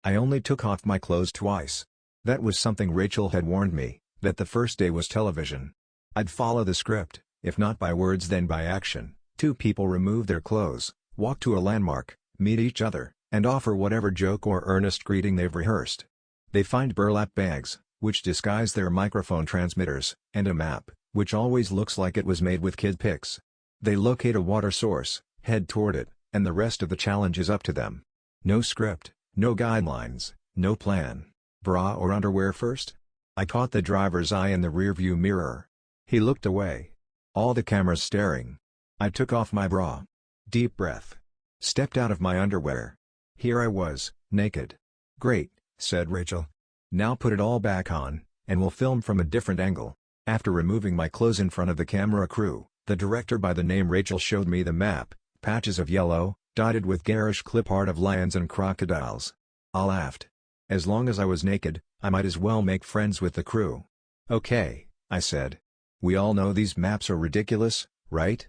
I only took off my clothes twice. That was something Rachel had warned me, that the first day was television. I'd follow the script, if not by words then by action. Two people remove their clothes, walk to a landmark, meet each other, and offer whatever joke or earnest greeting they've rehearsed. They find burlap bags, which disguise their microphone transmitters, and a map, which always looks like it was made with kid pics. They locate a water source, head toward it, and the rest of the challenge is up to them. No script, no guidelines, no plan. Bra or underwear first? I caught the driver's eye in the rearview mirror. He looked away. All the cameras staring. I took off my bra. Deep breath. Stepped out of my underwear. Here I was, naked. "Great," said Rachel. "Now put it all back on, and we'll film from a different angle." After removing my clothes in front of the camera crew, the director by the name Rachel showed me the map, patches of yellow, dotted with garish clip art of lions and crocodiles. I laughed. As long as I was naked, I might as well make friends with the crew. "Okay," I said. "We all know these maps are ridiculous, right?"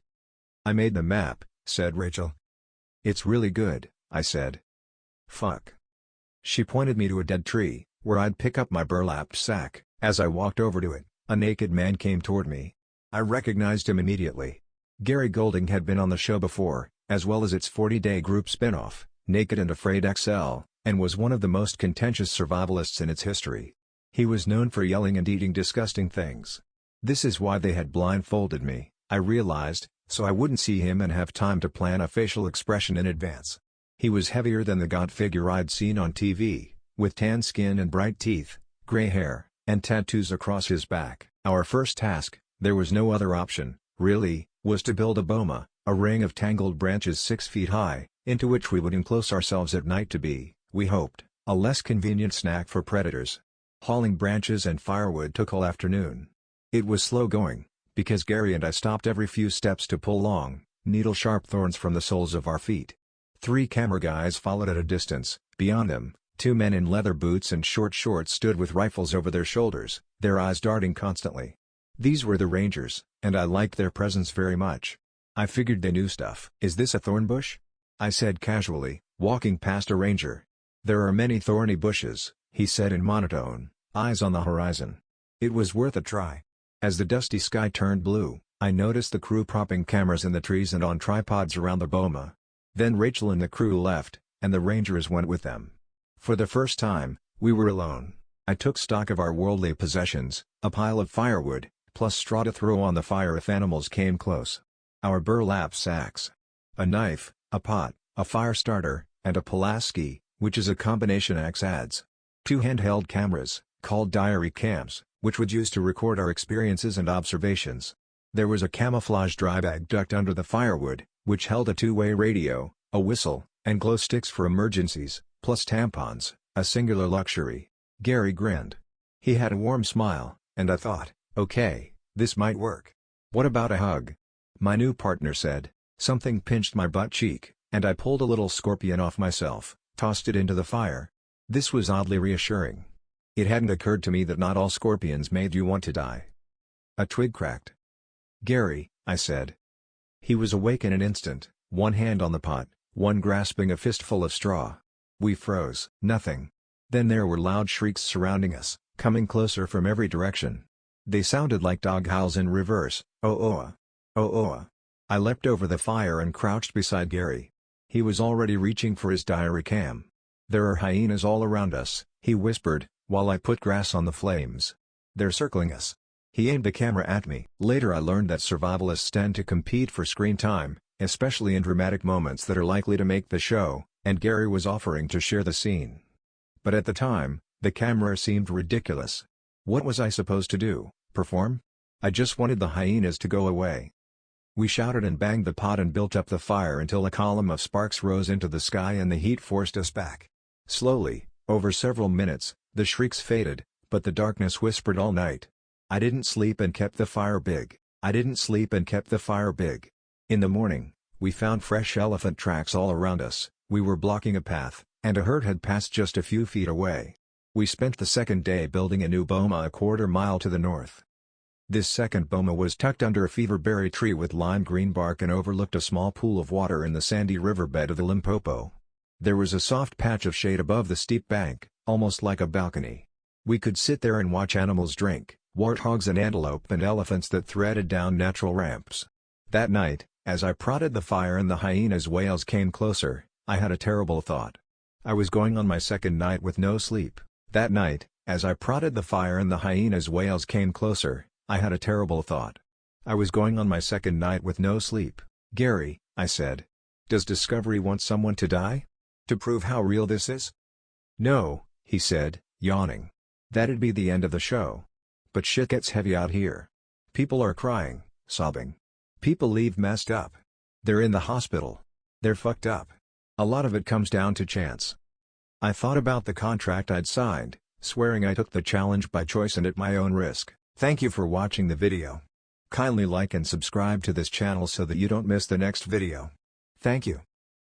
"I made the map," said Rachel. "It's really good," I said. "Fuck." She pointed me to a dead tree, where I'd pick up my burlap sack. As I walked over to it, a naked man came toward me. I recognized him immediately. Gary Golding had been on the show before, as well as its 40-day group spin-off, Naked and Afraid XL, and was one of the most contentious survivalists in its history. He was known for yelling and eating disgusting things. This is why they had blindfolded me, I realized, so I wouldn't see him and have time to plan a facial expression in advance. He was heavier than the gaunt figure I'd seen on TV, with tan skin and bright teeth, gray hair, and tattoos across his back. Our first task, there was no other option, really, was to build a boma, a ring of tangled branches 6 feet high, into which we would enclose ourselves at night to be, we hoped, a less convenient snack for predators. Hauling branches and firewood took all afternoon. It was slow going, because Gary and I stopped every few steps to pull long, needle-sharp thorns from the soles of our feet. 3 camera guys followed at a distance. Beyond them, 2 men in leather boots and short shorts stood with rifles over their shoulders, their eyes darting constantly. These were the Rangers, and I liked their presence very much. I figured they knew stuff. "Is this a thorn bush?" I said casually, walking past a Ranger. "There are many thorny bushes," he said in monotone, eyes on the horizon. It was worth a try. As the dusty sky turned blue, I noticed the crew propping cameras in the trees and on tripods around the boma. Then Rachel and the crew left, and the Rangers went with them. For the first time, we were alone. I took stock of our worldly possessions, a pile of firewood, plus straw to throw on the fire if animals came close. Our burlap sacks. A knife, a pot, a fire starter, and a Pulaski, which is a combination axe adze. 2 handheld cameras, called diary cams, which would use to record our experiences and observations. There was a camouflage dry bag tucked under the firewood, which held a 2-way radio, a whistle, and glow sticks for emergencies, plus tampons, a singular luxury. Gary grinned. He had a warm smile, and I thought, okay, this might work. "What about a hug?" my new partner said. Something pinched my butt cheek, and I pulled a little scorpion off myself, tossed it into the fire. This was oddly reassuring. It hadn't occurred to me that not all scorpions made you want to die. A twig cracked. "Gary," I said. He was awake in an instant, one hand on the pot, one grasping a fistful of straw. We froze. Nothing. Then there were loud shrieks surrounding us, coming closer from every direction. They sounded like dog howls in reverse. "Oh-oh! Oh-oh!" I leapt over the fire and crouched beside Gary. He was already reaching for his diary cam. "There are hyenas all around us," he whispered, while I put grass on the flames. "They're circling us." He aimed the camera at me. Later I learned that survivalists tend to compete for screen time, especially in dramatic moments that are likely to make the show, and Gary was offering to share the scene. But at the time, the camera seemed ridiculous. What was I supposed to do, perform? I just wanted the hyenas to go away. We shouted and banged the pot and built up the fire until a column of sparks rose into the sky and the heat forced us back. Slowly, over several minutes, the shrieks faded, but the darkness whispered all night. I didn't sleep and kept the fire big. I didn't sleep and kept the fire big. In the morning, we found fresh elephant tracks all around us. We were blocking a path, and a herd had passed just a few feet away. We spent the second day building a new boma a quarter mile to the north. This second boma was tucked under a feverberry tree with lime green bark and overlooked a small pool of water in the sandy riverbed of the Limpopo. There was a soft patch of shade above the steep bank, almost like a balcony. We could sit there and watch animals drink, warthogs and antelope and elephants that threaded down natural ramps. That night, as I prodded the fire and the hyenas' wails came closer, I had a terrible thought. I was going on my second night with no sleep. That night, as I prodded the fire and the hyenas' wails came closer, I had a terrible thought. I was going on my second night with no sleep. "Gary," I said. "Does Discovery want someone to die? To prove how real this is?" "No," he said, yawning. "That'd be the end of the show. But shit gets heavy out here. People are crying, sobbing. People leave messed up. They're in the hospital. They're fucked up. A lot of it comes down to chance." I thought about the contract I'd signed, swearing I took the challenge by choice and at my own risk. Thank you for watching the video. Kindly like and subscribe to this channel so that you don't miss the next video. Thank you.